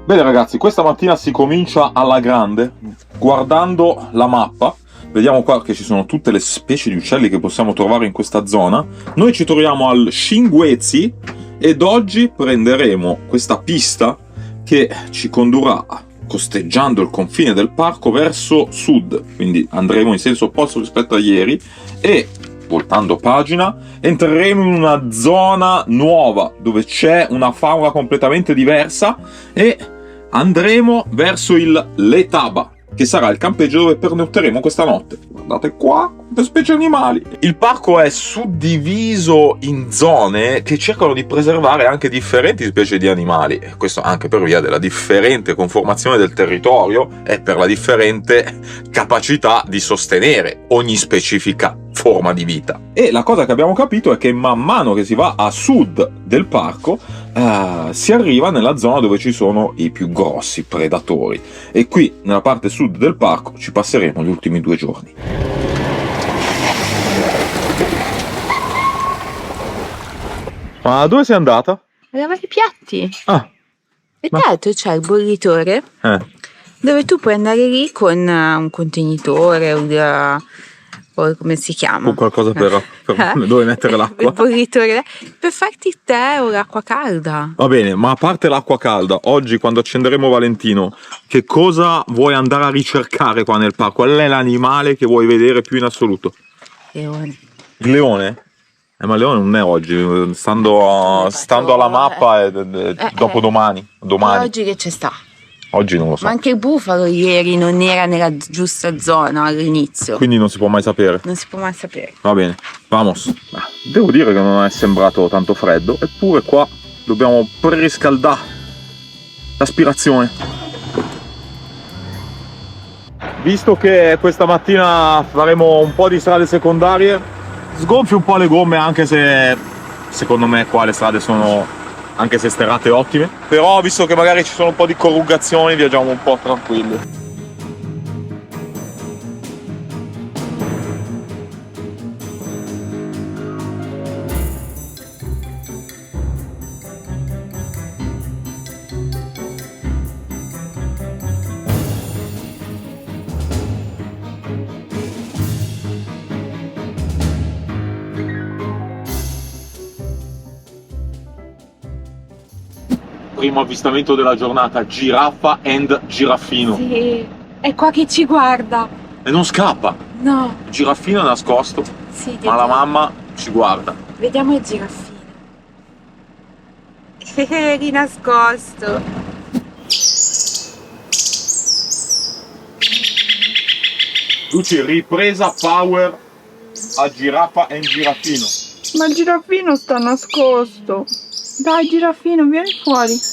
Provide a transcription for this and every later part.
Bene ragazzi, questa mattina si comincia alla grande, guardando la mappa. Vediamo qua che ci sono tutte le specie di uccelli che possiamo trovare in questa zona. Noi ci troviamo al Xinguezi ed oggi prenderemo questa pista che ci condurrà, costeggiando il confine del parco, verso sud. Quindi andremo in senso opposto rispetto a ieri e, voltando pagina, entreremo in una zona nuova dove c'è una fauna completamente diversa e andremo verso il Letaba, che sarà il campeggio dove pernotteremo questa notte. Guardate qua, quante specie animali! Il parco è suddiviso in zone che cercano di preservare anche differenti specie di animali. Questo anche per via della differente conformazione del territorio e per la differente capacità di sostenere ogni specifica forma di vita. E la cosa che abbiamo capito è che man mano che si va a sud del parco si arriva nella zona dove ci sono i più grossi predatori, e qui nella parte sud del parco ci passeremo gli ultimi 2 giorni. Ma dove sei andata? A lavare i piatti. Ah, E tanto c'è il bollitore dove tu puoi andare lì con un contenitore o come si chiama? con qualcosa per dove mettere l'acqua. Il bollitore per farti il tè o l'acqua calda. Va bene, ma a parte l'acqua calda, oggi quando accenderemo Valentino, che cosa vuoi andare a ricercare qua nel parco? Qual è l'animale che vuoi vedere più in assoluto? Leone. Il leone? Ma il leone non è oggi, stando alla mappa è dopodomani. Domani. Oggi che c'è sta? Oggi non lo so. Ma anche il bufalo ieri non era nella giusta zona all'inizio. Quindi non si può mai sapere. Non si può mai sapere. Va bene, vamos. Devo dire che non è sembrato tanto freddo, eppure qua dobbiamo preriscaldare l'aspirazione. Visto che questa mattina faremo un po' di strade secondarie, sgonfio un po' le gomme, anche se secondo me qua le strade sono, anche se sterrate, ottime. Però visto che magari ci sono un po' di corrugazioni, viaggiamo un po' tranquilli. Primo avvistamento della giornata, giraffa and giraffino. Sì, è qua che ci guarda. E non scappa. No. Il giraffino è nascosto, Sì, ma la mamma ci guarda. Vediamo il giraffino. Di nascosto. Luci, ripresa power a giraffa and giraffino. Ma il giraffino sta nascosto. Dai giraffino, vieni fuori.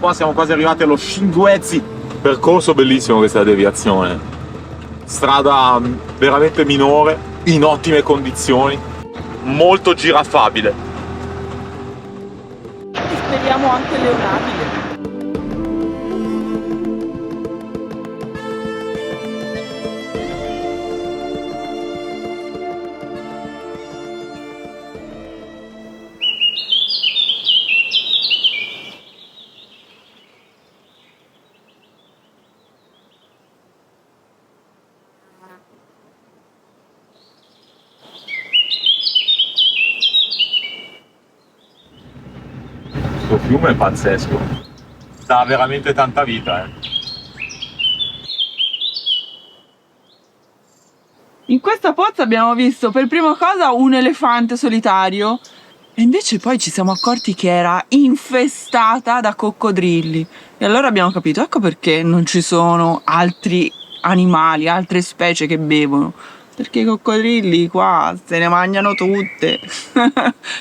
Qua siamo quasi arrivati allo Xinguezi. Percorso bellissimo questa deviazione. Strada veramente minore, in ottime condizioni, molto giraffabile. Speriamo anche leonabile. Questo fiume è pazzesco, dà veramente tanta vita, In questa pozza abbiamo visto per prima cosa un elefante solitario e invece poi ci siamo accorti che era infestata da coccodrilli. E allora abbiamo capito, ecco perché non ci sono altri animali, altre specie che bevono. Perché i coccodrilli qua se ne mangiano tutte.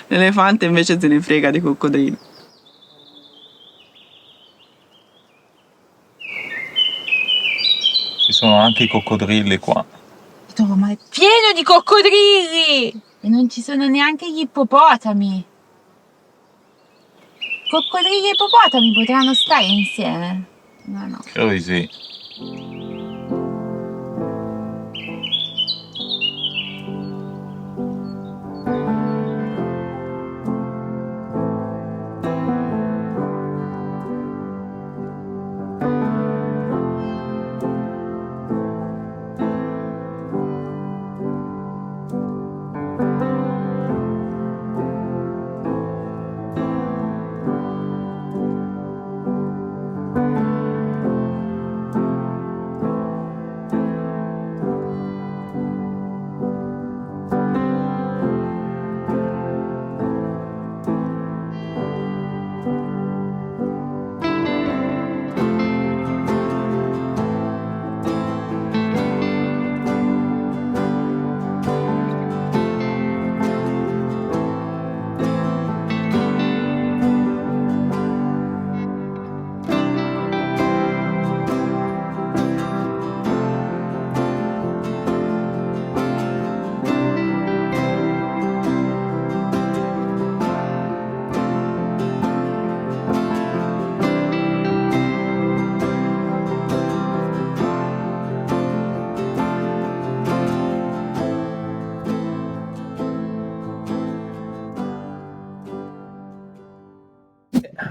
L'elefante invece se ne frega dei coccodrilli. Ci sono anche i coccodrilli qua. No, ma è pieno di coccodrilli! E non ci sono neanche gli ippopotami. Coccodrilli e ippopotami potranno stare insieme? No. Credo di sì.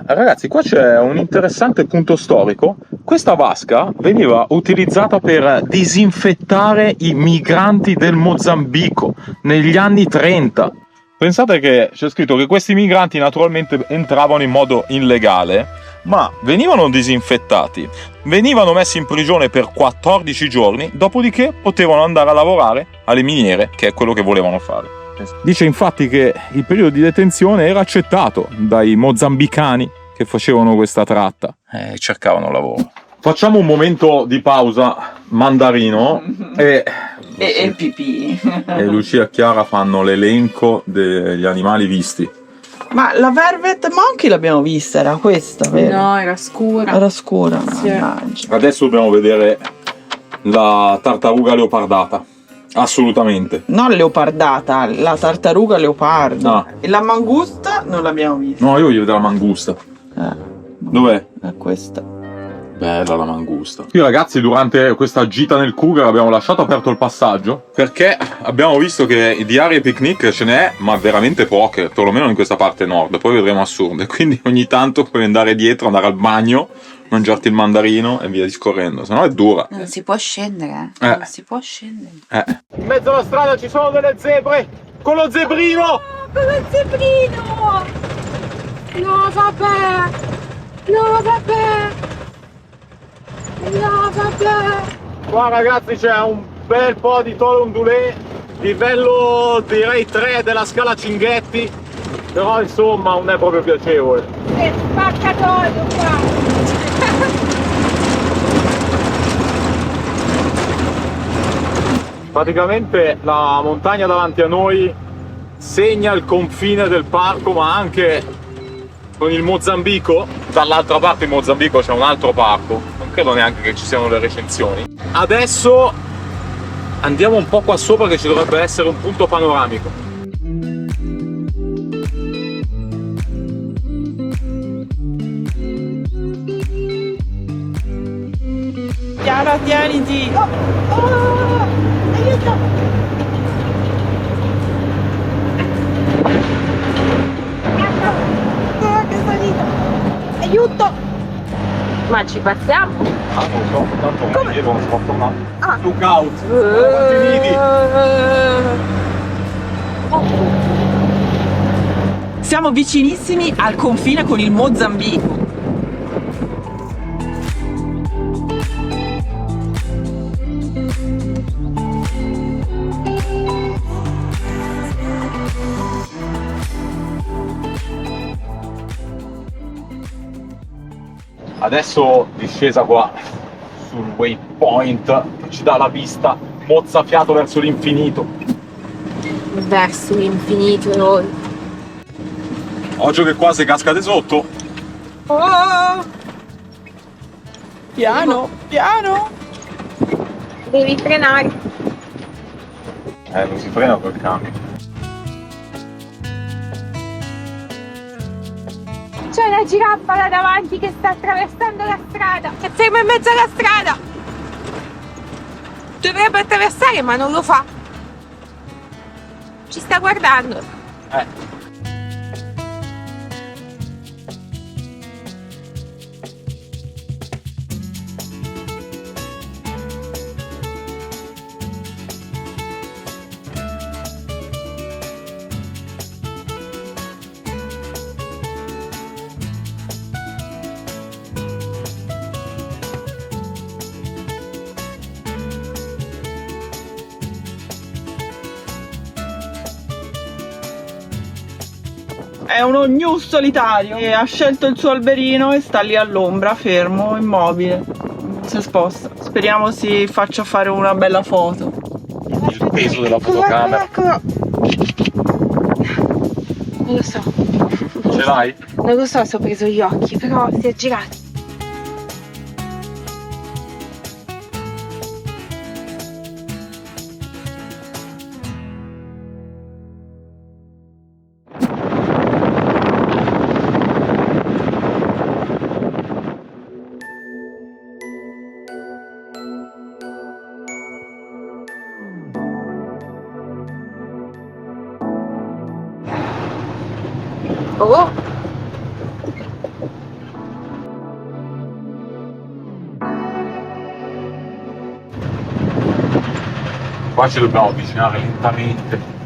Ragazzi, qua c'è un interessante punto storico. Questa vasca veniva utilizzata per disinfettare i migranti del Mozambico negli anni 30. Pensate che c'è scritto che questi migranti naturalmente entravano in modo illegale, ma venivano disinfettati, venivano messi in prigione per 14 giorni, dopodiché potevano andare a lavorare alle miniere, che è quello che volevano fare. Dice infatti che il periodo di detenzione era accettato dai mozambicani che facevano questa tratta e cercavano lavoro. Facciamo un momento di pausa mandarino e pipì. e Lucia e Chiara fanno l'elenco degli animali visti. Ma la Vervet Monkey l'abbiamo vista, era questa, vero? No, era scura. Era scura, Sì. mannaggia. Adesso dobbiamo vedere la tartaruga leopardata. Assolutamente. Non leopardata, la tartaruga leopardo. Ah. E la mangusta non l'abbiamo vista. No, io voglio vedere la mangusta. Dov'è? È questa. Bella la mangusta. Qui ragazzi, durante questa gita nel Cougar abbiamo lasciato aperto il passaggio perché abbiamo visto che di aree picnic ce n'è, ma veramente poche, perlomeno in questa parte nord. Poi vedremo a sud. Quindi ogni tanto puoi andare dietro, andare al bagno, mangiarti il mandarino e via discorrendo, sennò è dura. Non si può scendere, Eh. Non si può scendere. In mezzo alla strada ci sono delle zebre con lo zebrino! Con il zebrino! No, vabbè! No, vabbè! No, vabbè! Qua ragazzi c'è un bel po' di toro ondulé, livello direi 3 della scala Cinghetti, però insomma non è proprio piacevole. Che spaccatoio qua! Praticamente la montagna davanti a noi segna il confine del parco, ma anche con il Mozambico. Dall'altra parte in Mozambico c'è un altro parco, non credo neanche che ci siano le recensioni. Adesso andiamo un po' qua sopra che ci dovrebbe essere un punto panoramico. Chiara, tieniti! Aiuto! Che salita! Aiuto! Ma ci passiamo? Ah, non so, tanto Come? io non sto tornando. Ah. Lookout! Siamo vicinissimi al confine con il Mozambico. Adesso discesa qua sul waypoint che ci dà la vista mozzafiato verso l'infinito. Verso l'infinito e oltre. Oggi che qua si cascate sotto. Oh! Piano, piano! Devi frenare. Non si frena quel cambio. C'è una giraffa là davanti che sta attraversando la strada. È fermo in mezzo alla strada. Dovrebbe attraversare ma non lo fa. Ci sta guardando. È uno gnu solitario e ha scelto il suo alberino e sta lì all'ombra, fermo, immobile. Non si sposta. Speriamo si faccia fare una bella foto. Il peso della fotocamera. Eccolo. Non lo so. Ce l'hai? Non lo so se ho preso gli occhi, però si è girato. Oh! Qua ci dobbiamo avvicinare lentamente.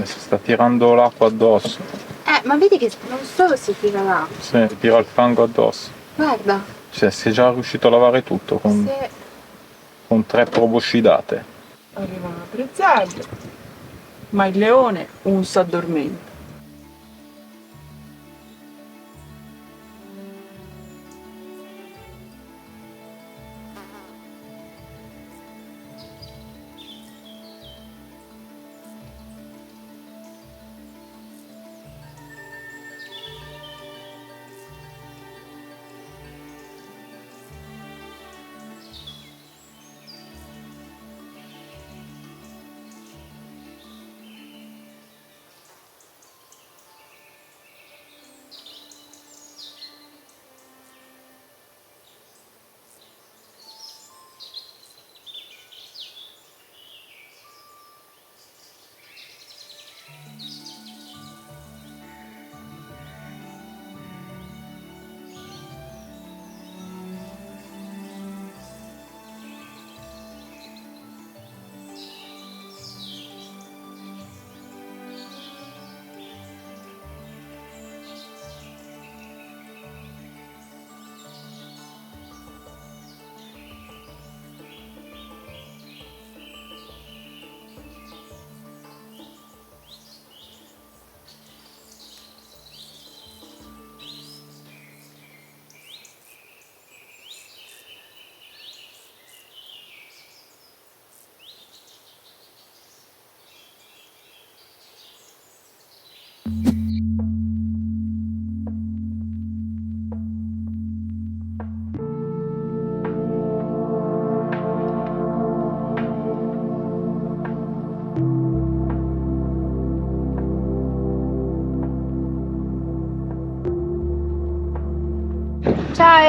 Si sta tirando l'acqua addosso. Ma vedi che non solo si tira là. Sì, si tira il fango addosso. Guarda. Cioè, si è già riuscito a lavare tutto con 3 proboscidate. Arrivano le zebre, ma il leone un s'addormenta.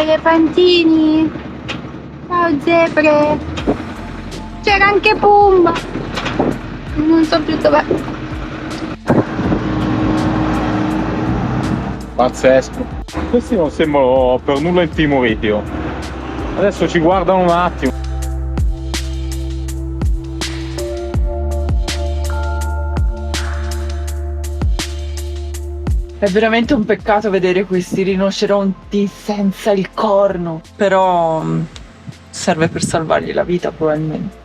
elefantini. Ciao zebre. C'era anche Pumba. Non so più dov'è. Pazzesco. Questi non sembrano per nulla intimoriti. Adesso ci guardano un attimo. È veramente un peccato vedere questi rinoceronti senza il corno. Però serve per salvargli la vita probabilmente.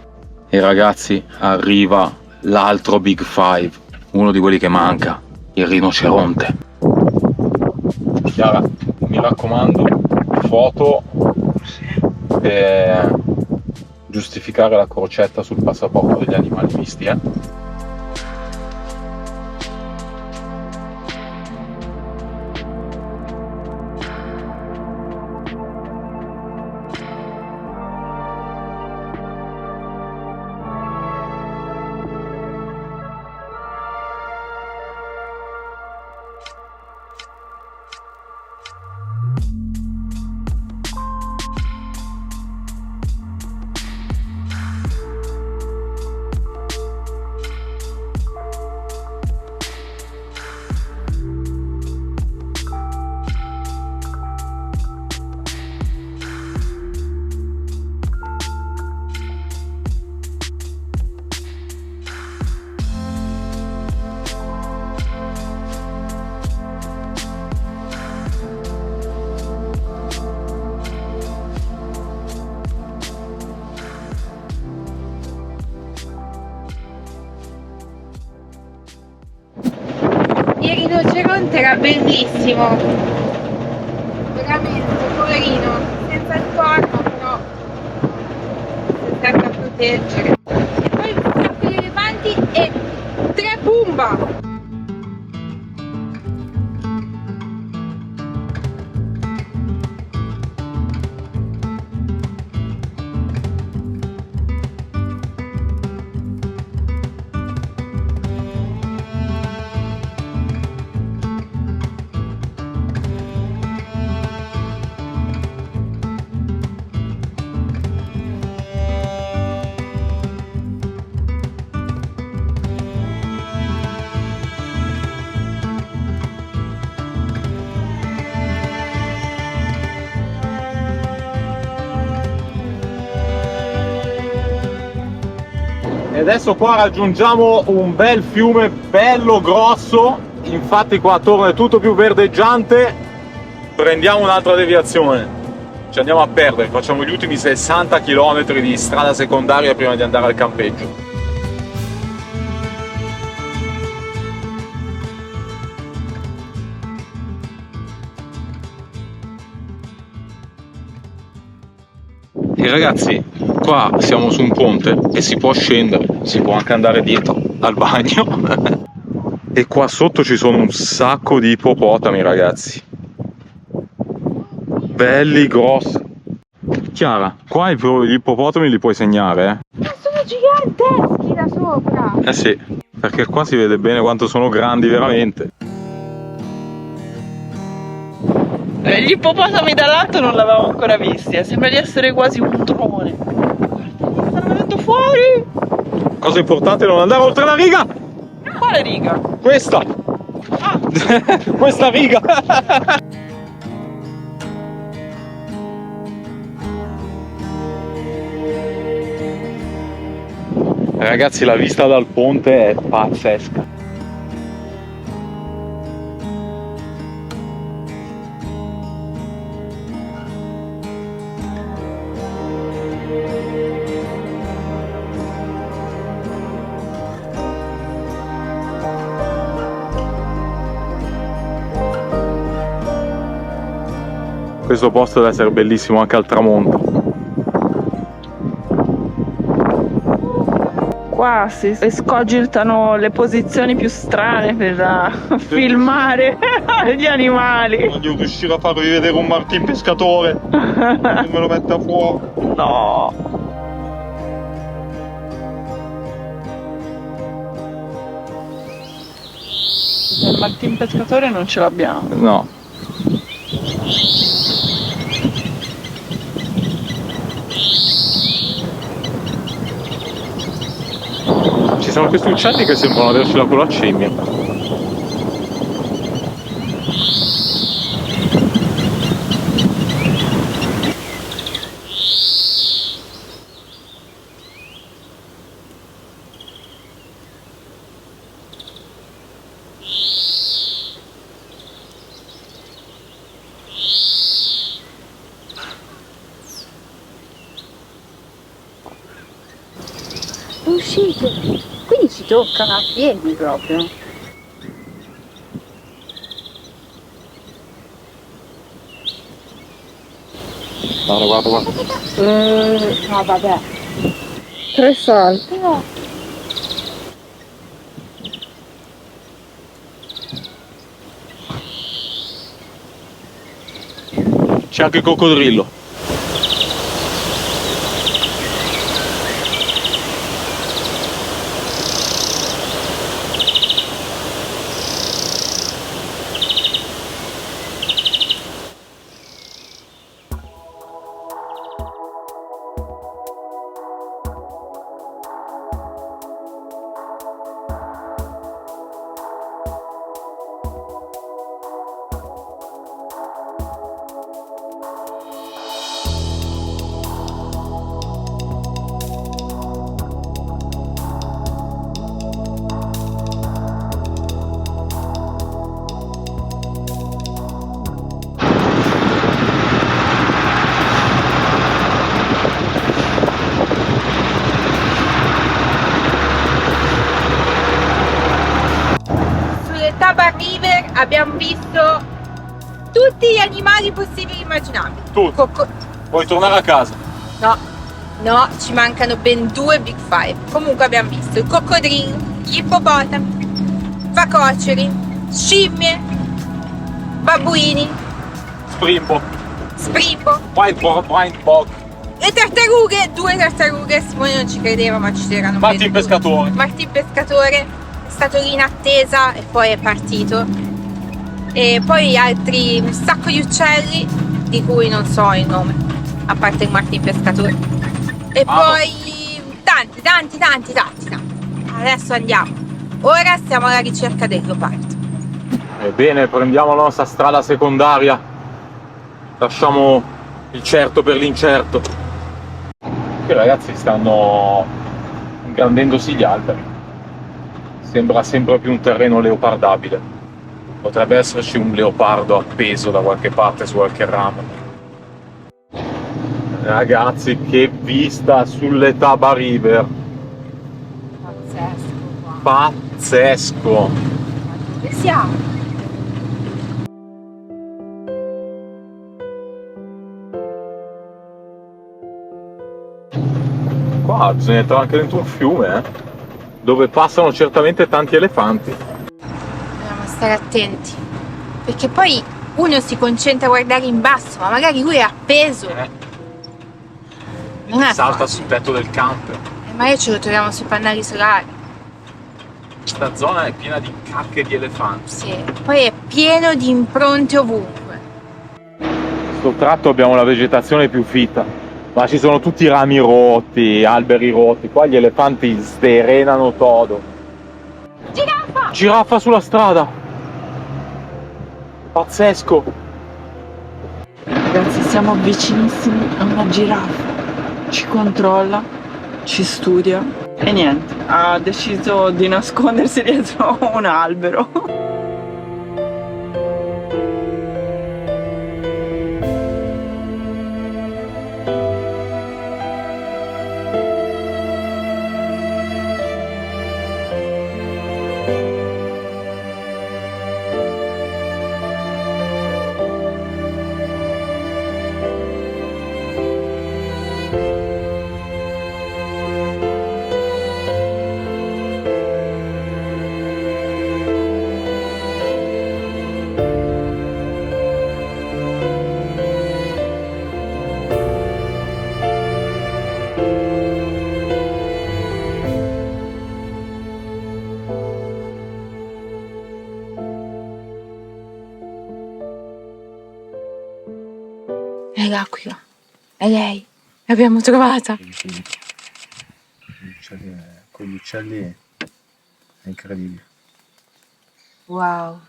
E ragazzi, arriva l'altro Big Five. Uno di quelli che manca. Il rinoceronte. Chiara, mi raccomando, foto per giustificare la crocetta sul passaporto degli animali visti, Il rinoceronte era bellissimo. Veramente, poverino. Senza il corno, però si serve a proteggere. E poi un sacco di elefanti e 3 Pumba. E adesso qua raggiungiamo un bel fiume bello grosso, infatti qua attorno è tutto più verdeggiante. Prendiamo un'altra deviazione, ci andiamo a perdere, facciamo gli ultimi 60 km di strada secondaria prima di andare al campeggio. E ragazzi, qua siamo su un ponte e si può scendere, si può anche andare dietro al bagno. E qua sotto ci sono un sacco di ippopotami, ragazzi. Belli grossi. Chiara, qua gli ippopotami li puoi segnare, Ma sono giganteschi da sopra. Eh sì, perché qua si vede bene quanto sono grandi veramente. Gli ippopotami dall'alto non l'avevamo ancora visti, sembra di essere quasi un drone. Guarda, stanno venendo fuori! Cosa importante è non andare oltre la riga! Quale riga? Questa! Ah, Questa riga! Ragazzi, la vista dal ponte è pazzesca. Questo posto deve essere bellissimo anche al tramonto. qua si escogitano le posizioni più strane per filmare gli animali. Voglio riuscire a farvi vedere un Martin pescatore. Non me lo metta a fuoco. No. Il Martin pescatore non ce l'abbiamo. No. sono questi uccelli che sembrano averci la cola scimmia. Uscite, quindi ci toccano a piedi proprio. Guarda, guarda, guarda. No, vabbè. 3 salti. No. C'è anche il coccodrillo. Tabar River abbiamo visto tutti gli animali possibili e immaginabili. Tutti. Vuoi tornare a casa? No, no, ci mancano ben 2 Big Five. Comunque abbiamo visto il coccodrillo, gli ippopotami, facoceri, scimmie, babbuini, Springbok, Springbok, bog, le tartarughe, 2 tartarughe. Simone non ci credeva, ma ci erano ben Martin 2. Pescatore. Martin Pescatore è stato lì in attesa e poi è partito. E poi altri, un sacco di uccelli di cui non so il nome, a parte il Martin Pescatore. E poi tanti. Adesso andiamo. Ora siamo alla ricerca del leopardo. Ebbene, prendiamo la nostra strada secondaria. Lasciamo il certo per l'incerto. Qui ragazzi stanno ingrandendosi gli alberi. Sembra sempre più un terreno leopardabile. Potrebbe esserci un leopardo appeso da qualche parte su qualche ramo. Ragazzi, che vista sulle Tabar River! Pazzesco qua. Pazzesco! Ma dove siamo? Qua bisogna entrare anche dentro un fiume, dove passano certamente tanti elefanti. Dobbiamo stare attenti, perché poi uno si concentra a guardare in basso, ma magari lui è appeso. Non è Salta facile. sul tetto del camper. E magari ce lo troviamo sui pannelli solari. Questa zona è piena di cacche di elefanti. Sì, poi è pieno di impronte ovunque. Questo tratto abbiamo la vegetazione più fitta, ma ci sono tutti rami rotti, alberi rotti. Qua gli elefanti sderenano todo. Giraffa! Giraffa sulla strada! Pazzesco! Ragazzi, siamo vicinissimi a una giraffa. Ci controlla, ci studia e niente, ha deciso di nascondersi dietro un albero. È l'aquila, è lei, l'abbiamo trovata. Con gli uccelli È incredibile. Wow.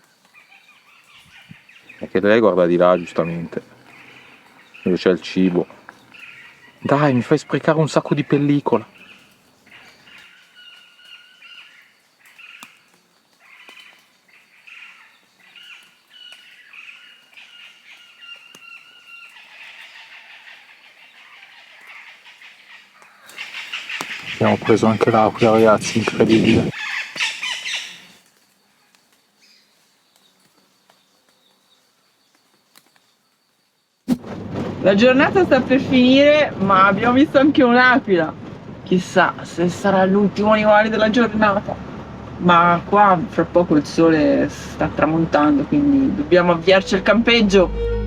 Perché lei guarda di là, giustamente, dove c'è il cibo. Dai, mi fai sprecare un sacco di pellicola. Abbiamo preso anche l'aquila, ragazzi, incredibile. La giornata sta per finire, ma abbiamo visto anche un'aquila. Chissà se sarà l'ultimo animale della giornata. Ma qua fra poco il sole sta tramontando, quindi dobbiamo avviarci al campeggio.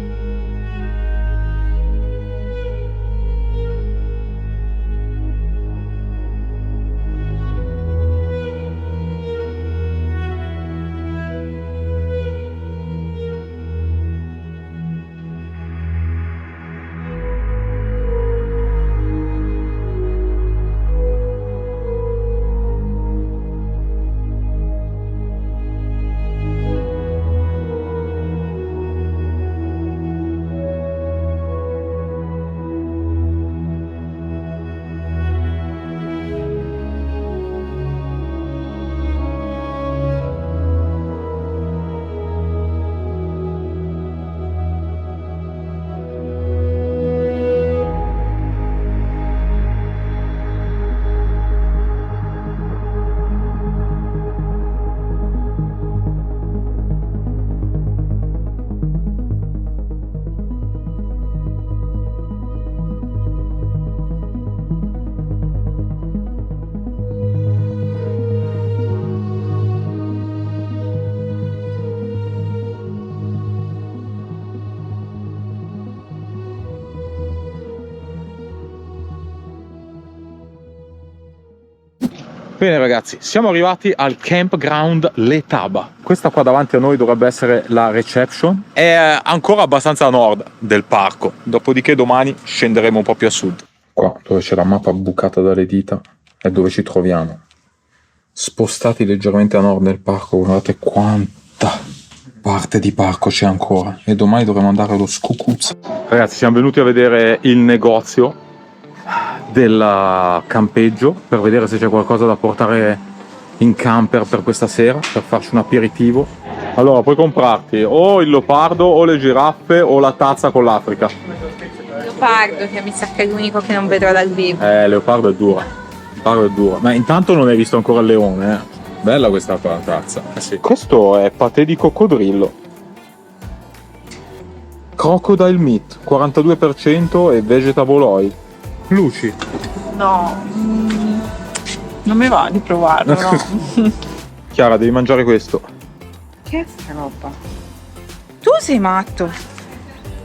Bene ragazzi, siamo arrivati al campground Letaba. Questa qua davanti a noi dovrebbe essere la reception. È ancora abbastanza a nord del parco, dopodiché domani scenderemo un po' più a sud. Qua dove c'è la mappa bucata dalle dita è dove ci troviamo. Spostati leggermente a nord del parco, guardate quanta parte di parco c'è ancora. E domani dovremo andare allo Scucuzzo. Ragazzi, siamo venuti a vedere il negozio del campeggio per vedere se c'è qualcosa da portare in camper per questa sera, per farci un aperitivo. Allora puoi comprarti o il leopardo o le giraffe o la tazza con l'Africa. Leopardo, che mi sa che è l'unico che non vedrò dal vivo. Leopardo è dura. Leopardo è dura. Ma intanto non hai visto ancora il leone, eh. Bella questa tazza. Sì. Questo è patè di coccodrillo. Crocodile meat, 42% e vegetable oil. Luci. No, non mi va di provarlo, no. Chiara, devi mangiare questo. Che è sta roba? Tu sei matto.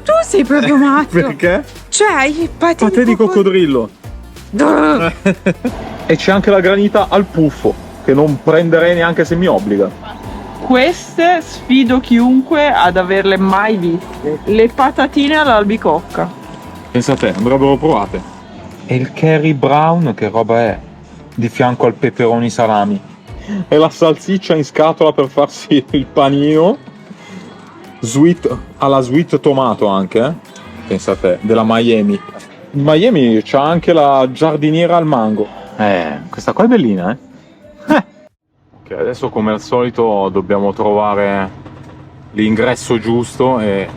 Tu sei proprio matto. Perché? Cioè, il Patè di coccodrillo. E c'è anche la granita al puffo, che non prenderei neanche se mi obbliga. Queste sfido chiunque ad averle mai viste. Le patatine all'albicocca. Pensa a te, andrebbero provate. E il curry brown, che roba è? Di fianco al peperoni salami. E la salsiccia in scatola per farsi il panino. Sweet, alla sweet tomato anche, eh? Pensa a te, della Miami. In Miami c'ha anche la giardiniera al mango. Questa qua è bellina, eh? Ok, adesso come al solito dobbiamo trovare l'ingresso giusto e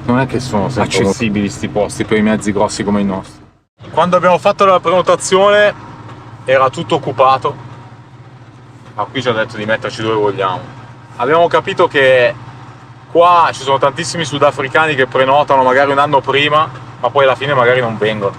non è che sono sempre accessibili sti posti per i mezzi grossi come i nostri. Quando abbiamo fatto la prenotazione era tutto occupato, ma qui ci ha detto di metterci dove vogliamo. Abbiamo capito che qua ci sono tantissimi sudafricani che prenotano magari un anno prima, ma poi alla fine magari non vengono.